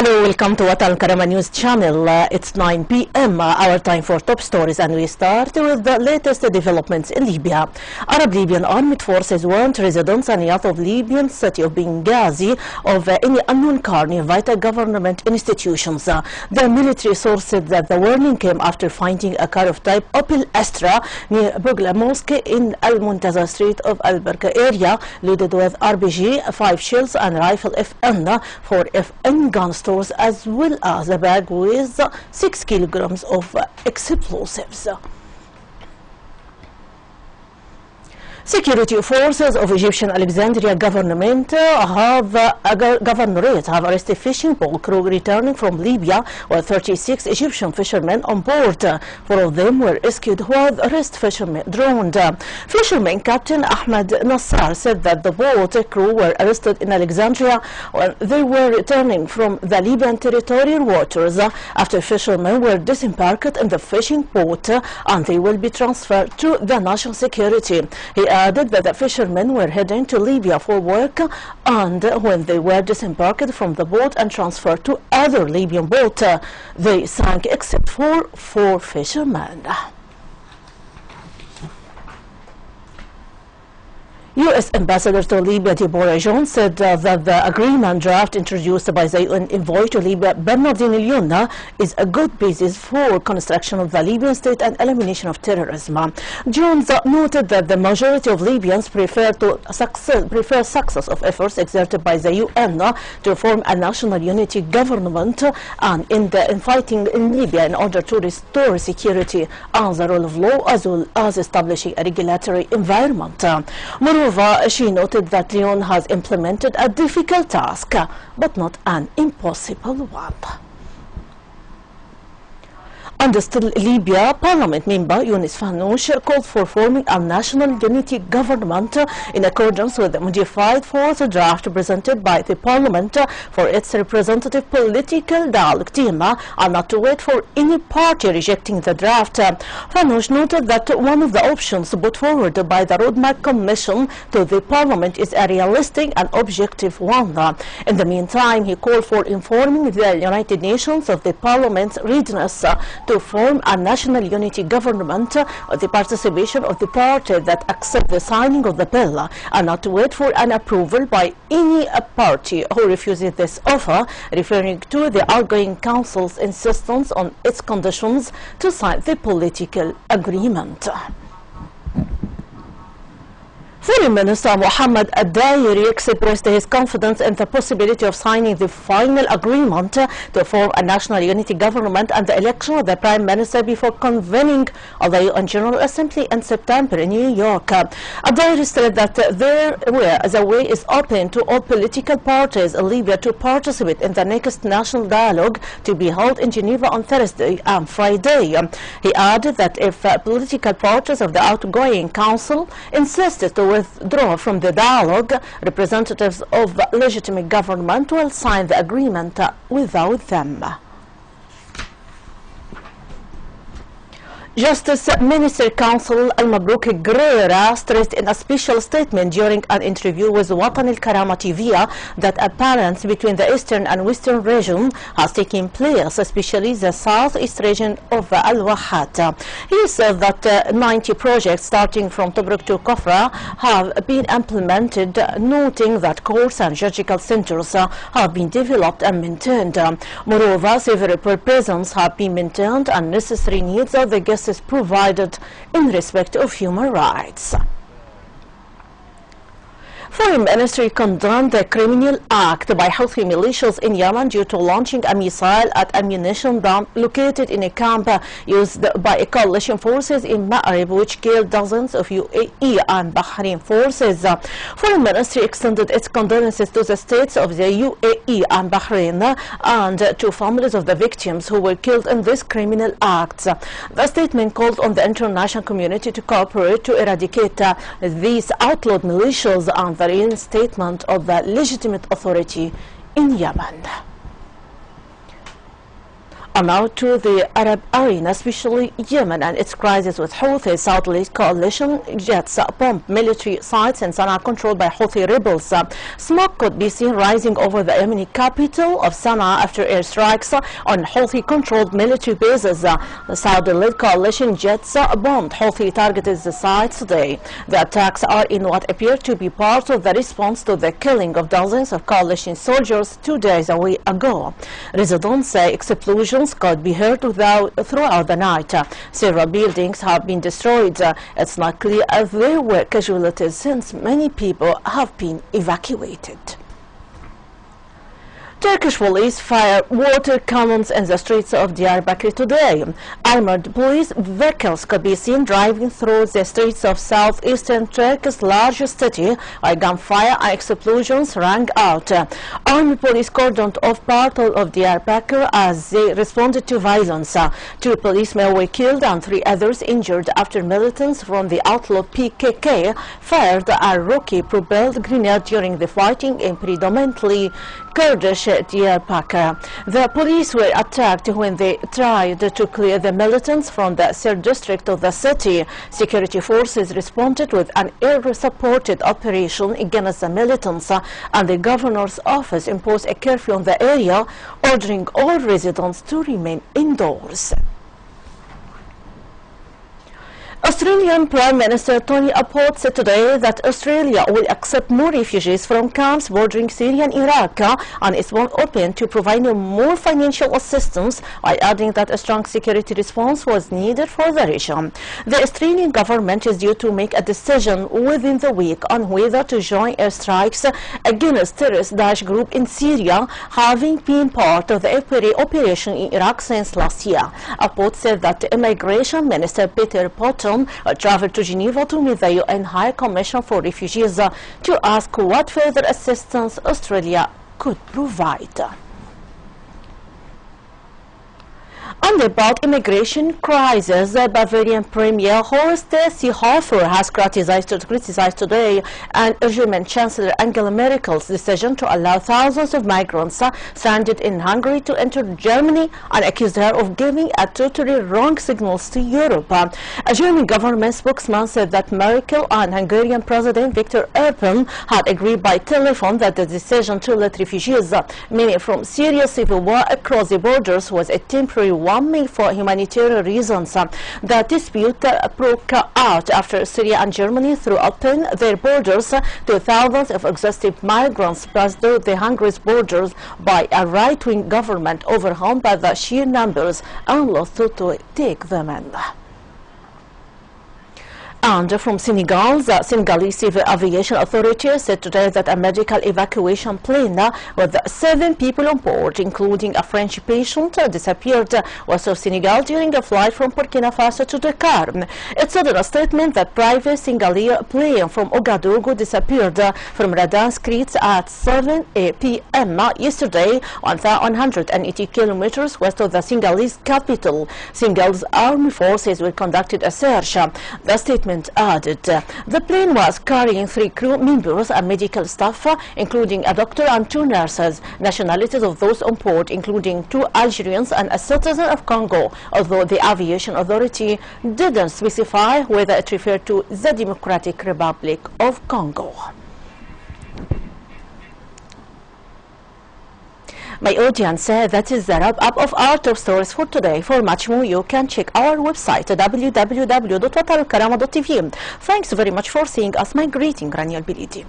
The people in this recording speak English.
Hello, welcome to الكرامة News Channel. It's 9 p.m. Our time for top stories, and we start with the latest developments in Libya. Arab-Libyan armed forces warned residents and youth of Libyan city of Benghazi of any unknown car near vital government institutions. The military source said that the warning came after finding a car of type Opel Astra near Bugla Mosque in Al-Muntaza Street of Al-Barka area, loaded with RPG, 5 shells and rifle FN, 4 FN gun stores, as well as a bag with 6 kilograms of explosives. Security forces of Egyptian Alexandria governorate have arrested fishing boat crew returning from Libya with 36 Egyptian fishermen on board. 4 of them were rescued while the rest fishermen drowned. Fisherman Captain Ahmed Nassar said that the boat crew were arrested in Alexandria when they were returning from the Libyan territorial waters after fishermen were disembarked in the fishing boat and they will be transferred to the national security. He added that the fishermen were heading to Libya for work, and when they were disembarked from the boat and transferred to other Libyan boats, they sank except for 4 fishermen. U.S. Ambassador to Libya Deborah Jones said that the agreement draft introduced by the UN envoy to Libya Bernardino Leona is a good basis for construction of the Libyan state and elimination of terrorism. Jones noted that the majority of Libyans prefer success of efforts exerted by the UN to form a national unity government and in fighting in Libya in order to restore security and the rule of law, as well as establishing a regulatory environment. Moreover, she noted that Leon has implemented a difficult task, but not an impossible one. And still Libya, Parliament member Yunus Fanouche called for forming a national unity government in accordance with the modified fourth draft presented by the Parliament for its representative political dialogue team, and not to wait for any party rejecting the draft. Fanouche noted that one of the options put forward by the Roadmap Commission to the Parliament is a realistic and objective one. In the meantime, he called for informing the United Nations of the Parliament's readiness to form a national unity government with the participation of the party that accept the signing of the bill, and not to wait for an approval by any party who refuses this offer, referring to the outgoing council's insistence on its conditions to sign the political agreement. Foreign Minister Mohammed Al-Dairi expressed his confidence in the possibility of signing the final agreement to form a national unity government and the election of the Prime Minister before convening the UN General Assembly in September in New York. Al-Dairi said that the way is open to all political parties in Libya to participate in the next national dialogue to be held in Geneva on Thursday and Friday. He added that if political parties of the outgoing council insisted to withdraw from the dialogue, representatives of legitimate government will sign the agreement without them. Justice Minister Counsel Al-Mabrouk Guerrera stressed in a special statement during an interview with الكرامة TV that a balance between the eastern and western region has taken place, especially the southeast region of Al-Wahat. He said that 90 projects starting from Tobruk to Kofra have been implemented, noting that courts and judicial centers have been developed and maintained. Moreover, several prisons have been maintained and necessary needs of the guests is provided in respect of human rights. Foreign Ministry condemned the criminal act by Houthi militias in Yemen due to launching a missile at ammunition dump located in a camp used by coalition forces in Ma'rib, which killed dozens of UAE and Bahrain forces. Foreign Ministry extended its condolences to the states of the UAE and Bahrain and to families of the victims who were killed in this criminal act. The statement called on the international community to cooperate to eradicate these outlawed militias and the reinstatement of the legitimate authority in Yemen. amount to the Arab arena, especially Yemen and its crisis with Houthi. South coalition jets bombed military sites in Sana'a controlled by Houthi rebels. Smoke could be seen rising over the Yemeni capital of Sana'a after airstrikes on Houthi-controlled military bases. The Saudi-led coalition jets bombed Houthi-targeted sites today. The attacks are in what appear to be part of the response to the killing of dozens of coalition soldiers 2 days ago. Residents say explosions could be heard throughout the night. Several buildings have been destroyed. It's not clear if there were casualties since many people have been evacuated. Turkish police fire water cannons in the streets of Diyarbakir today. Armored police vehicles could be seen driving through the streets of southeastern Turkey's largest city, while gunfire and explosions rang out. Army police cordoned off part of Diyarbakir as they responded to violence. 2 policemen were killed and 3 others injured after militants from the outlaw PKK fired a rocket-propelled grenade during the fighting in predominantly Kurdish Diyarbakir. The police were attacked when they tried to clear the militants from the third district of the city. Security forces responded with an air-supported operation against the militants, and the governor's office imposed a curfew on the area, ordering all residents to remain indoors. Australian Prime Minister Tony Abbott said today that Australia will accept more refugees from camps bordering Syria and Iraq and is more open to providing more financial assistance, while adding that a strong security response was needed for the region. The Australian government is due to make a decision within the week on whether to join airstrikes against terrorist Daesh group in Syria, having been part of the operation in Iraq since last year. Abbott said that Immigration Minister Peter Potter traveled to Geneva to meet the UN High Commission for Refugees to ask what further assistance Australia could provide. And about immigration crisis, Bavarian Premier Horst Seehofer has criticized today and German Chancellor Angela Merkel's decision to allow thousands of migrants stranded in Hungary to enter Germany, and accused her of giving a totally wrong signals to Europe. A German government spokesman said that Merkel and Hungarian President Viktor Orban had agreed by telephone that the decision to let refugees, many from Syria's civil war, across the borders was a temporary one made for humanitarian reasons. The dispute broke out after Syria and Germany threw open their borders to thousands of exhausted migrants passed through the Hungary's borders by a right-wing government overwhelmed by the sheer numbers and loath to take them in. And from Senegal, the Senegalese Civil Aviation Authority said today that a medical evacuation plane with 7 people on board, including a French patient, disappeared west of Senegal during a flight from Burkina Faso to Dakar. It said in a statement that private Senegalese plane from Ouagadougou disappeared from Radin Street at 7 p.m. yesterday, 180 kilometers west of the Senegalese capital. Senegal's army forces will conduct a search. The statement added the plane was carrying 3 crew members and medical staff, including a doctor and 2 nurses. Nationalities of those on board including 2 Algerians and a citizen of Congo, although the aviation authority didn't specify whether it referred to the Democratic Republic of Congo. My audience, that is the wrap-up of our top stories for today. For much more, you can check our website www.الكرامة.tv. Thanks very much for seeing us. My greeting, Rانيا البليدى.